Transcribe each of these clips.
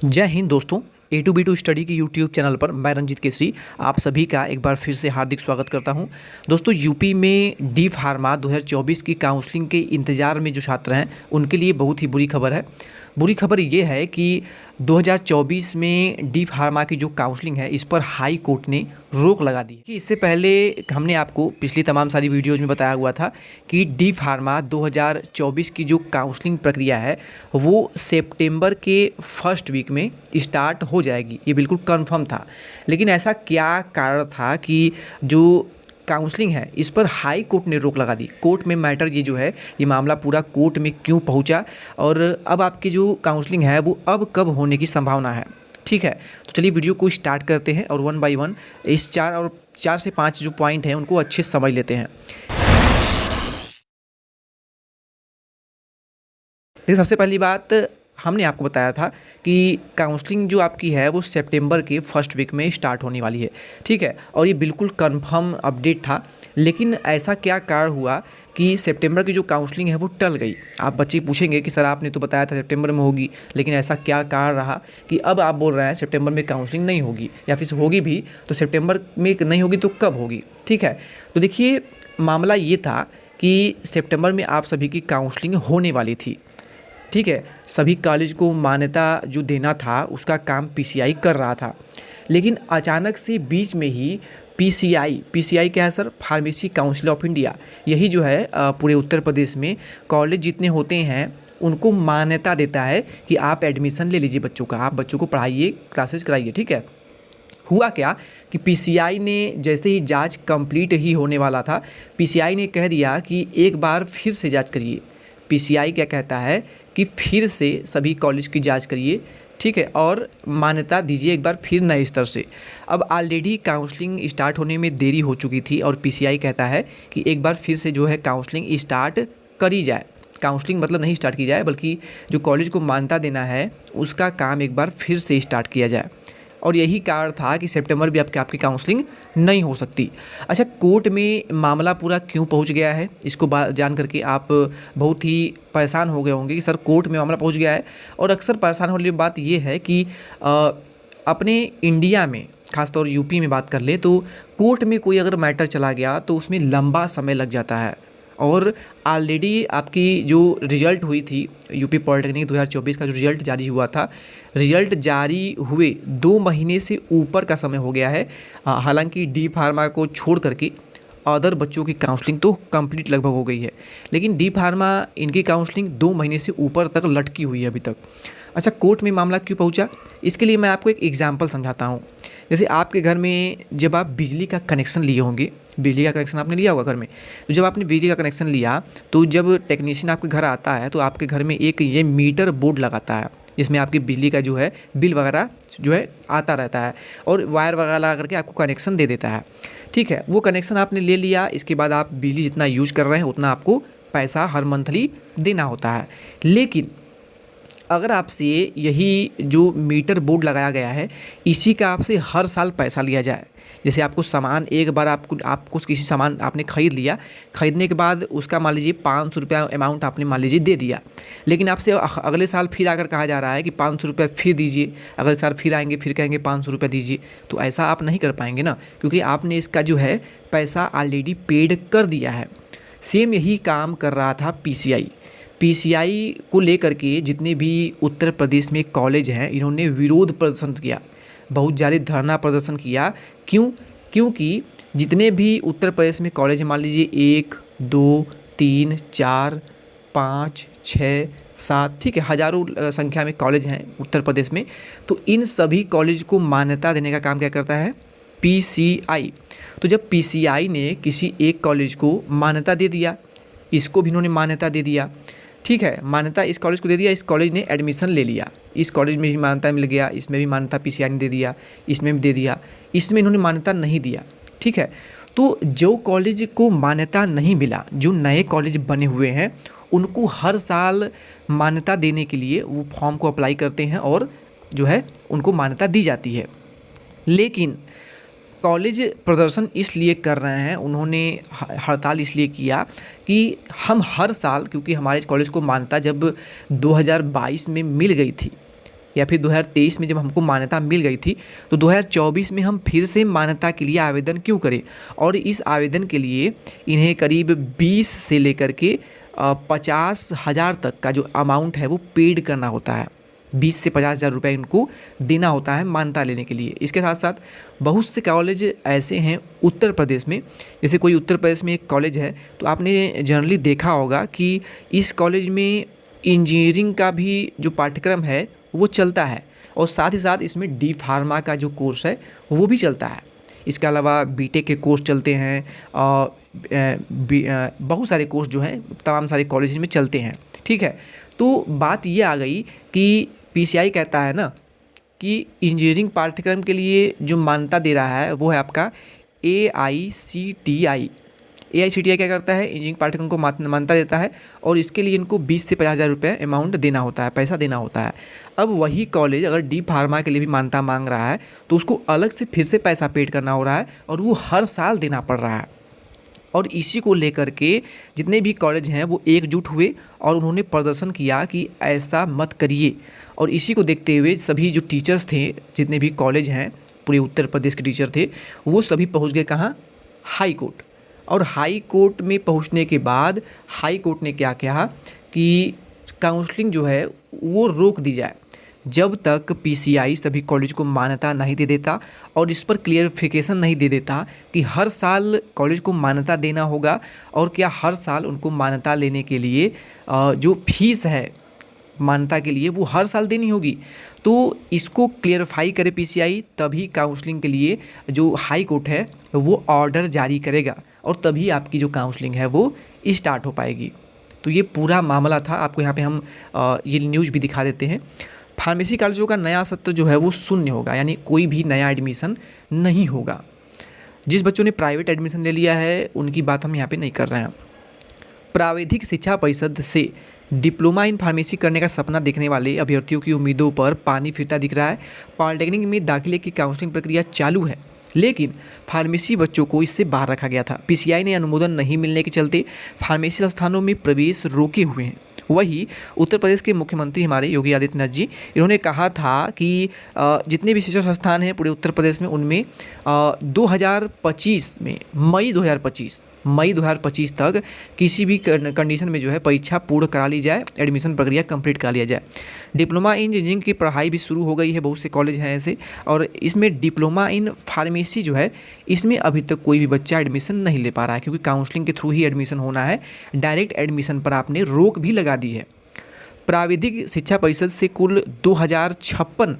जय हिंद दोस्तों। ए to be to study की यूट्यूब चैनल पर मैं रंजीत केसरी आप सभी का एक बार फिर से हार्दिक स्वागत करता हूं। दोस्तों, यूपी में डी फार्मा 2024 की काउंसलिंग के इंतज़ार में जो छात्र हैं उनके लिए बहुत ही बुरी खबर है। बुरी खबर ये है कि 2024 में डी फार्मा की जो काउंसलिंग है इस पर हाई कोर्ट ने रोक लगा दी कि इससे पहले हमने आपको पिछली तमाम सारी वीडियोज़ में बताया हुआ था कि डी फार्मा 2024 की जो काउंसलिंग प्रक्रिया है वो सितंबर के फर्स्ट वीक में स्टार्ट हो जाएगी। ये बिल्कुल कंफर्म था, लेकिन ऐसा क्या कारण था कि जो काउंसलिंग है इस पर हाई कोर्ट ने रोक लगा दी। कोर्ट में मैटर ये जो है, ये मामला पूरा कोर्ट में क्यों पहुंचा और अब आपकी जो काउंसलिंग है वो अब कब होने की संभावना है। ठीक है, तो चलिए वीडियो को स्टार्ट करते हैं और वन बाय वन इस चार से पाँच जो पॉइंट हैं उनको अच्छे से समझ लेते हैं। देखिए, सबसे पहली बात हमने आपको बताया था कि काउंसलिंग जो आपकी है वो सितंबर के फर्स्ट वीक में स्टार्ट होने वाली है। ठीक है, और ये बिल्कुल कंफर्म अपडेट था, लेकिन ऐसा क्या कारण हुआ कि सितंबर की जो काउंसलिंग है वो टल गई। आप बच्चे पूछेंगे कि सर आपने तो बताया था सितंबर में होगी, लेकिन ऐसा क्या कारण रहा कि अब आप बोल रहे हैं सितंबर में काउंसलिंग नहीं होगी, या फिर होगी भी तो सितंबर में नहीं होगी तो कब होगी। ठीक है, तो देखिए मामला ये था कि सितंबर में आप सभी की काउंसलिंग होने वाली थी। ठीक है, सभी कॉलेज को मान्यता जो देना था उसका काम पीसीआई कर रहा था, लेकिन अचानक से बीच में ही पीसीआई क्या है sir? Pharmacy council of India. यही जो है पूरे उत्तर प्रदेश में कॉलेज जितने होते हैं उनको मान्यता देता है कि आप एडमिशन ले लीजिए बच्चों का, आप बच्चों को पढ़ाइए, क्लासेस कराइए। ठीक है, हुआ क्या कि पीसीआई ने जैसे ही जांच कंप्लीट ही होने वाला था, पीसीआई ने कह दिया कि एक बार फिर से जांच करिए। पीसीआई क्या कहता है कि फिर से सभी कॉलेज की जांच करिए, ठीक है, और मान्यता दीजिए एक बार फिर नए स्तर से। अब ऑलरेडी काउंसलिंग स्टार्ट होने में देरी हो चुकी थी और पीसीआई कहता है कि एक बार फिर से जो है काउंसलिंग स्टार्ट करी जाए। काउंसलिंग मतलब नहीं स्टार्ट की जाए, बल्कि जो कॉलेज को मान्यता देना है उसका काम एक बार फिर से स्टार्ट किया जाए। और यही कारण था कि सितंबर भी आपकी काउंसलिंग नहीं हो सकती। अच्छा, कोर्ट में मामला पूरा क्यों पहुंच गया है, इसको जान करके आप बहुत ही परेशान हो गए होंगे कि सर कोर्ट में मामला पहुंच गया है। और अक्सर परेशान होने वाली बात ये है कि अपने इंडिया में खासतौर यूपी में बात कर ले तो कोर्ट में कोई अगर मैटर चला गया तो उसमें लंबा समय लग जाता है। और ऑलरेडी आपकी जो रिज़ल्ट हुई थी यूपी पॉलिटेक्निक 2024 का जो रिज़ल्ट जारी हुआ था, रिज़ल्ट जारी हुए 2 महीने से ऊपर का समय हो गया है। हालांकि डी फार्मा को छोड़ करके अदर बच्चों की काउंसलिंग तो कंप्लीट लगभग हो गई है, लेकिन डी फार्मा इनकी काउंसलिंग 2 महीने से ऊपर तक लटकी हुई है अभी तक। अच्छा, कोर्ट में मामला क्यों पहुंचा, इसके लिए मैं आपको एक एग्जांपल समझाता हूं। जैसे आपके घर में जब आप बिजली का कनेक्शन लिए होंगे, बिजली का कनेक्शन आपने लिया होगा घर में, तो जब आपने बिजली का कनेक्शन लिया तो जब टेक्नीशियन आपके घर आता है तो आपके घर में एक ये मीटर बोर्ड लगाता है जिसमें आपकी बिजली का जो है बिल वगैरह जो है आता रहता है और वायर वगैरह लगा करके आपको कनेक्शन दे देता है। ठीक है, वो कनेक्शन आपने ले लिया, इसके बाद आप बिजली जितना यूज कर रहे हैं उतना आपको पैसा हर मंथली देना होता है। लेकिन अगर आपसे यही जो मीटर बोर्ड लगाया गया है इसी का आपसे हर साल पैसा लिया जाए, जैसे आपको सामान एक बार आपको किसी सामान आपने ख़रीद लिया, ख़रीदने के बाद उसका मान लीजिए 500 रुपया अमाउंट आपने मान लीजिए दे दिया, लेकिन आपसे अगले साल फिर आकर कहा जा रहा है कि 500 रुपया फिर दीजिए, अगले साल फिर आएंगे फिर कहेंगे 500 रुपया दीजिए, तो ऐसा आप नहीं कर पाएंगे ना, क्योंकि आपने इसका जो है पैसा ऑलरेडी पेड कर दिया है। सेम यही काम कर रहा था पीसीआई को लेकर के जितने भी उत्तर प्रदेश में कॉलेज हैं इन्होंने विरोध प्रदर्शन किया, बहुत ज़्यादा धरना प्रदर्शन किया। क्योंकि जितने भी उत्तर प्रदेश में कॉलेज मान लीजिए 1, 2, 3, 4, 5, 6, 7, ठीक है, हज़ारों संख्या में कॉलेज हैं उत्तर प्रदेश में, तो इन सभी कॉलेज को मान्यता देने का काम क्या करता है? पीसीआई। तो जब पीसीआई ने किसी एक कॉलेज को मान्यता दे दिया, इसको भी इन्होंने मान्यता दे दिया, ठीक है, मान्यता इस कॉलेज को दे दिया, इस कॉलेज ने एडमिशन ले लिया, इस कॉलेज में भी मान्यता मिल गया, इसमें भी मान्यता पीसीआई ने दे दिया, इसमें भी दे दिया, इसमें इन्होंने मान्यता नहीं दिया। ठीक है, तो जो कॉलेज को मान्यता नहीं मिला, जो नए कॉलेज बने हुए हैं उनको हर साल मान्यता देने के लिए वो फॉर्म को अप्लाई करते हैं और जो है उनको मान्यता दी जाती है। लेकिन कॉलेज प्रदर्शन इसलिए कर रहे हैं, उन्होंने हड़ताल इसलिए किया कि हम हर साल, क्योंकि हमारे कॉलेज को मान्यता जब 2022 में मिल गई थी या फिर 2023 में जब हमको मान्यता मिल गई थी, तो 2024 में हम फिर से मान्यता के लिए आवेदन क्यों करें। और इस आवेदन के लिए इन्हें करीब 20 से लेकर के 50,000 तक का जो अमाउंट है वो पेड करना होता है। 20 से 50,000 रुपये इनको देना होता है मान्यता लेने के लिए। इसके साथ साथ बहुत से कॉलेज ऐसे हैं उत्तर प्रदेश में, जैसे कोई उत्तर प्रदेश में एक कॉलेज है, तो आपने जनरली देखा होगा कि इस कॉलेज में इंजीनियरिंग का भी जो पाठ्यक्रम है वो चलता है, और साथ ही साथ इसमें डी फार्मा का जो कोर्स है वो भी चलता है। इसके अलावा बीटेक के कोर्स चलते हैं, और बहुत सारे कोर्स जो हैं तमाम सारे कॉलेज में चलते हैं। ठीक है, तो बात ये आ गई कि पीसीआई कहता है ना कि इंजीनियरिंग पाठ्यक्रम के लिए जो मान्यता दे रहा है वो है आपका AICTI। AICTI क्या करता है, इंजीनियरिंग पाठ्यक्रम को मान्यता देता है, और इसके लिए इनको 20 से 50,000 रुपये अमाउंट देना होता है, पैसा देना होता है। अब वही कॉलेज अगर डी फार्मा के लिए भी मान्यता मांग रहा है तो उसको अलग से फिर से पैसा पेड करना हो रहा है, और वो हर साल देना पड़ रहा है। और इसी को लेकर के जितने भी कॉलेज हैं वो एकजुट हुए और उन्होंने प्रदर्शन किया कि ऐसा मत करिए। और इसी को देखते हुए सभी जो टीचर्स थे, जितने भी कॉलेज हैं, पूरे उत्तर प्रदेश के टीचर थे, वो सभी पहुंच गए कहाँ, हाई कोर्ट। और हाई कोर्ट में पहुंचने के बाद हाई कोर्ट ने क्या कहा कि काउंसलिंग जो है वो रोक दी जाए जब तक पीसीआई सभी कॉलेज को मान्यता नहीं दे देता और इस पर क्लियरिफिकेशन नहीं दे देता कि हर साल कॉलेज को मान्यता देना होगा, और क्या हर साल उनको मान्यता लेने के लिए जो फीस है मान्यता के लिए वो हर साल देनी होगी। तो इसको क्लियरिफाई करे पीसीआई, तभी काउंसलिंग के लिए जो हाई कोर्ट है वो ऑर्डर जारी करेगा, और तभी आपकी जो काउंसलिंग है वो स्टार्ट हो पाएगी। तो ये पूरा मामला था। आपको यहाँ पे हम ये न्यूज़ भी दिखा देते हैं। फार्मेसी कॉलेजों का नया सत्र जो है वो शून्य होगा, यानी कोई भी नया एडमिशन नहीं होगा। जिस बच्चों ने प्राइवेट एडमिशन ले लिया है उनकी बात हम यहाँ पे नहीं कर रहे हैं। प्राविधिक शिक्षा परिषद से डिप्लोमा इन फार्मेसी करने का सपना देखने वाले अभ्यर्थियों की उम्मीदों पर पानी फिरता दिख रहा है। पॉलिटेक्निक में दाखिले की काउंसलिंग प्रक्रिया चालू है, लेकिन फार्मेसी बच्चों को इससे बाहर रखा गया था। पीसीआई ने अनुमोदन नहीं मिलने के चलते फार्मेसी संस्थानों में प्रवेश रोके हुए हैं। वही उत्तर प्रदेश के मुख्यमंत्री हमारे योगी आदित्यनाथ जी, इन्होंने कहा था कि जितने भी शिक्षण संस्थान हैं पूरे उत्तर प्रदेश में, उनमें 2025 में मई 2025 तक किसी भी कंडीशन में जो है परीक्षा पूर्ण करा ली जाए, एडमिशन प्रक्रिया कंप्लीट करा लिया जाए। डिप्लोमा इन इंजीनियरिंग की पढ़ाई भी शुरू हो गई है, बहुत से कॉलेज हैं ऐसे, और इसमें डिप्लोमा इन फार्मेसी जो है इसमें अभी तक कोई भी बच्चा एडमिशन नहीं ले पा रहा है, क्योंकि काउंसलिंग के थ्रू ही एडमिशन होना है। डायरेक्ट एडमिशन पर आपने रोक भी लगा दी है। प्राविधिक शिक्षा परिषद से कुल 2056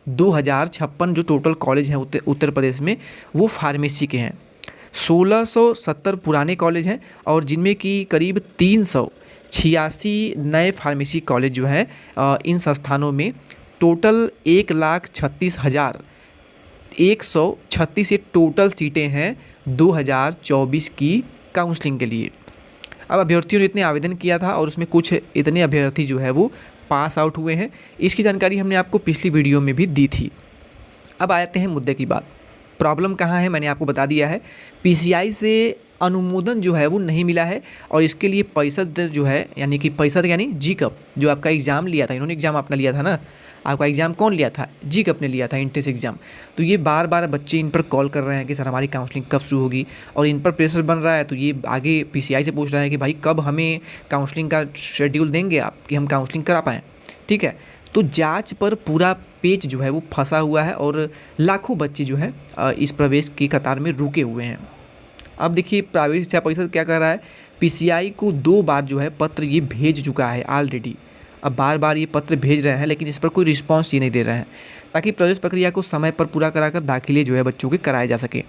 जो टोटल कॉलेज हैं उत्तर प्रदेश में वो फार्मेसी के हैं। 1670 पुराने कॉलेज हैं, और जिनमें कि करीब 386 नए फार्मेसी कॉलेज जो हैं इन संस्थानों में टोटल 1,36,136 ये टोटल सीटें हैं 2024 की काउंसलिंग के लिए। अब अभ्यर्थियों ने इतने आवेदन किया था और उसमें कुछ इतने अभ्यर्थी जो है वो पास आउट हुए हैं। इसकी जानकारी हमने आपको पिछली वीडियो में भी दी थी। अब आते हैं मुद्दे की बात। प्रॉब्लम कहाँ है, मैंने आपको बता दिया है। पीसीआई से अनुमोदन जो है वो नहीं मिला है, और इसके लिए परिषद जो है यानी कि परिषद यानी GCAP जो आपका एग्ज़ाम लिया था, इन्होंने एग्ज़ाम अपना लिया था ना, आपका एग्ज़ाम कौन लिया था, GCAP ने लिया था एंट्रेंस एग्ज़ाम। तो ये बार बार बच्चे इन पर कॉल कर रहे हैं कि सर हमारी काउंसलिंग कब शुरू होगी, और इन पर प्रेशर बन रहा है। तो ये आगे पीसीआई से पूछ रहे हैं कि भाई कब हमें काउंसलिंग का शेड्यूल देंगे आप कि हम काउंसलिंग करा पाएँ। ठीक है, तो जांच पर पूरा पेच जो है वो फंसा हुआ है, और लाखों बच्चे जो है इस प्रवेश की कतार में रुके हुए हैं। अब देखिए प्राइवेट शिक्षा परिषद क्या कर रहा है, पीसीआई को 2 बार जो है पत्र ये भेज चुका है ऑलरेडी। अब बार बार ये पत्र भेज रहे हैं, लेकिन इस पर कोई रिस्पांस ये नहीं दे रहे हैं, ताकि प्रवेश प्रक्रिया को समय पर पूरा कराकर दाखिले जो है बच्चों के कराए जा सके।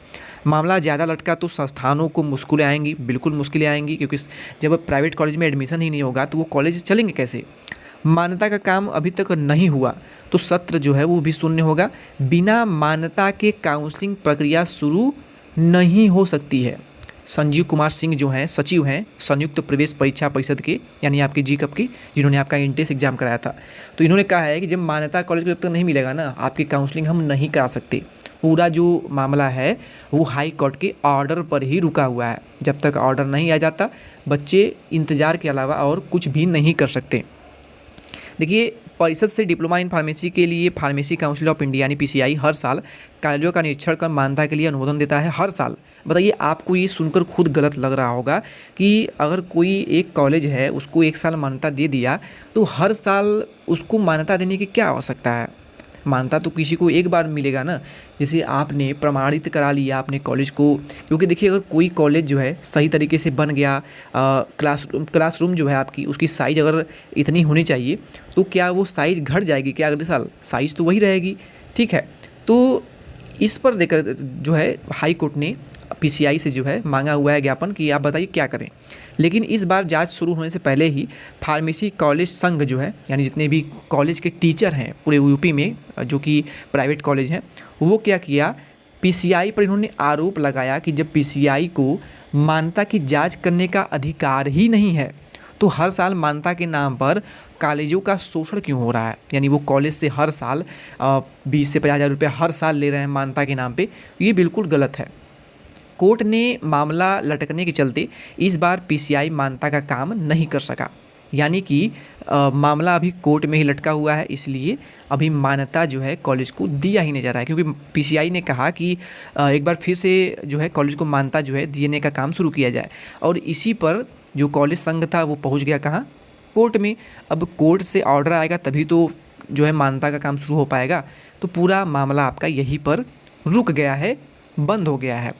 मामला ज़्यादा लटका तो संस्थानों को मुश्किलें आएंगी, बिल्कुल मुश्किलें आएंगी, क्योंकि जब प्राइवेट कॉलेज में एडमिशन ही नहीं होगा तो वो कॉलेज चलेंगे कैसे। मान्यता का काम अभी तक नहीं हुआ तो सत्र जो है वो भी शून्य होगा। बिना मान्यता के काउंसलिंग प्रक्रिया शुरू नहीं हो सकती है। संजीव कुमार सिंह जो हैं सचिव हैं संयुक्त प्रवेश परीक्षा परिषद के, यानी आपके GCAP के, जिन्होंने आपका एंट्रेंस एग्जाम कराया था, तो इन्होंने कहा है कि जब मान्यता कॉलेज को जब तक नहीं मिलेगा ना, आपकी काउंसलिंग हम नहीं करा सकते। पूरा जो मामला है वो हाई कोर्ट के ऑर्डर पर ही रुका हुआ है। जब तक ऑर्डर नहीं आ जाता बच्चे इंतज़ार के अलावा और कुछ भी नहीं कर सकते। देखिए परिषद से डिप्लोमा इन फार्मेसी के लिए फार्मेसी काउंसिल ऑफ इंडिया यानी पीसीआई हर साल कॉलेजों का निरीक्षण कर मान्यता के लिए अनुमोदन देता है, हर साल। बताइए, आपको ये सुनकर खुद गलत लग रहा होगा कि अगर कोई एक कॉलेज है उसको एक साल मान्यता दे दिया तो हर साल उसको मान्यता देने की क्या आवश्यकता है। मान्यता तो किसी को एक बार मिलेगा ना, जैसे आपने प्रमाणित करा लिया अपने कॉलेज को। क्योंकि देखिए, अगर कोई कॉलेज जो है सही तरीके से बन गया, क्लासरूम जो है आपकी उसकी साइज़ अगर इतनी होनी चाहिए तो क्या वो साइज़ घट जाएगी क्या अगले साल? साइज़ तो वही रहेगी, ठीक है। तो इस पर देकर जो है हाई कोर्ट ने पीसीआई से जो है मांगा हुआ है ज्ञापन कि आप बताइए क्या करें। लेकिन इस बार जांच शुरू होने से पहले ही फार्मेसी कॉलेज संघ जो है, यानी जितने भी कॉलेज के टीचर हैं पूरे यूपी में जो कि प्राइवेट कॉलेज हैं, वो क्या किया, पीसीआई पर इन्होंने आरोप लगाया कि जब पीसीआई को मान्यता की जांच करने का अधिकार ही नहीं है तो हर साल मान्यता के नाम पर कॉलेजों का शोषण क्यों हो रहा है। यानी वो कॉलेज से हर साल 20 से 50 हज़ार रुपये हर साल ले रहे हैं मान्यता के नाम पे, ये बिल्कुल गलत है। कोर्ट ने मामला लटकने के चलते इस बार पीसीआई मान्यता का काम नहीं कर सका, यानी कि मामला अभी कोर्ट में ही लटका हुआ है, इसलिए अभी मान्यता जो है कॉलेज को दिया ही नहीं जा रहा है। क्योंकि पीसीआई ने कहा कि एक बार फिर से जो है कॉलेज को मान्यता जो है देने का काम शुरू किया जाए, और इसी पर जो कॉलेज संघ था वो पहुंच गया कहाँ, कोर्ट में। अब कोर्ट से ऑर्डर आएगा तभी तो जो है मान्यता का काम शुरू हो पाएगा। तो पूरा मामला आपका यहीं पर रुक गया है, बंद हो गया है।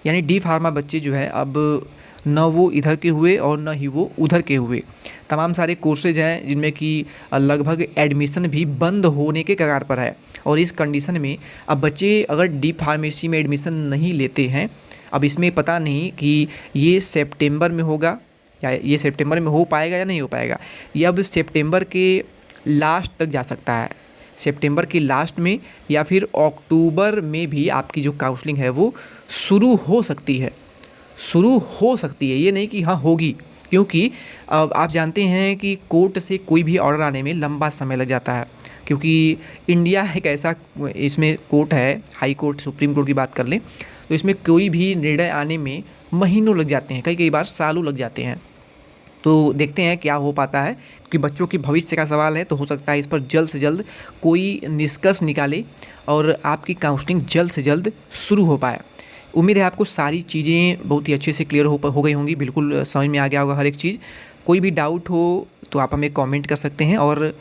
यानी डी फार्मा बच्चे जो है अब न वो इधर के हुए और न ही वो उधर के हुए। तमाम सारे कोर्सेज हैं जिनमें कि लगभग एडमिशन भी बंद होने के कगार पर है, और इस कंडीशन में अब बच्चे अगर डी फार्मेसी में एडमिशन नहीं लेते हैं, अब इसमें पता नहीं कि ये सितंबर में होगा या ये सितंबर में हो पाएगा या नहीं हो पाएगा। ये अब सितंबर के लास्ट तक जा सकता है, सितंबर के लास्ट में या फिर अक्टूबर में भी आपकी जो काउंसलिंग है वो शुरू हो सकती है, ये नहीं कि हाँ होगी। क्योंकि अब आप जानते हैं कि कोर्ट से कोई भी ऑर्डर आने में लंबा समय लग जाता है, क्योंकि इंडिया एक ऐसा इसमें कोर्ट है, हाई कोर्ट, सुप्रीम कोर्ट की बात कर लें तो इसमें कोई भी निर्णय आने में महीनों लग जाते हैं, कई बार सालों लग जाते हैं। तो देखते हैं क्या हो पाता है, क्योंकि बच्चों के भविष्य का सवाल है। तो हो सकता है इस पर जल्द से जल्द कोई निष्कर्ष निकाले और आपकी काउंसलिंग जल्द से जल्द शुरू हो पाए। उम्मीद है आपको सारी चीज़ें बहुत ही अच्छे से क्लियर हो गई होंगी, बिल्कुल समझ में आ गया होगा हर एक चीज़। कोई भी डाउट हो तो आप हमें कमेंट कर सकते हैं, और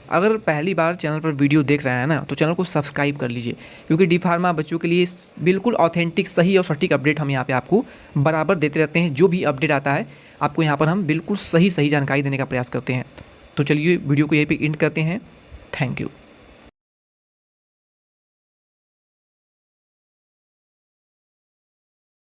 अगर पहली बार चैनल पर वीडियो देख रहे हैं ना तो चैनल को सब्सक्राइब कर लीजिए, क्योंकि डी फार्मा बच्चों के लिए बिल्कुल ऑथेंटिक, सही और सटीक अपडेट हम यहाँ पे आपको बराबर देते रहते हैं। जो भी अपडेट आता है आपको यहाँ पर हम बिल्कुल सही जानकारी देने का प्रयास करते हैं। तो चलिए वीडियो को यहीं पे एंड करते हैं। Thank you.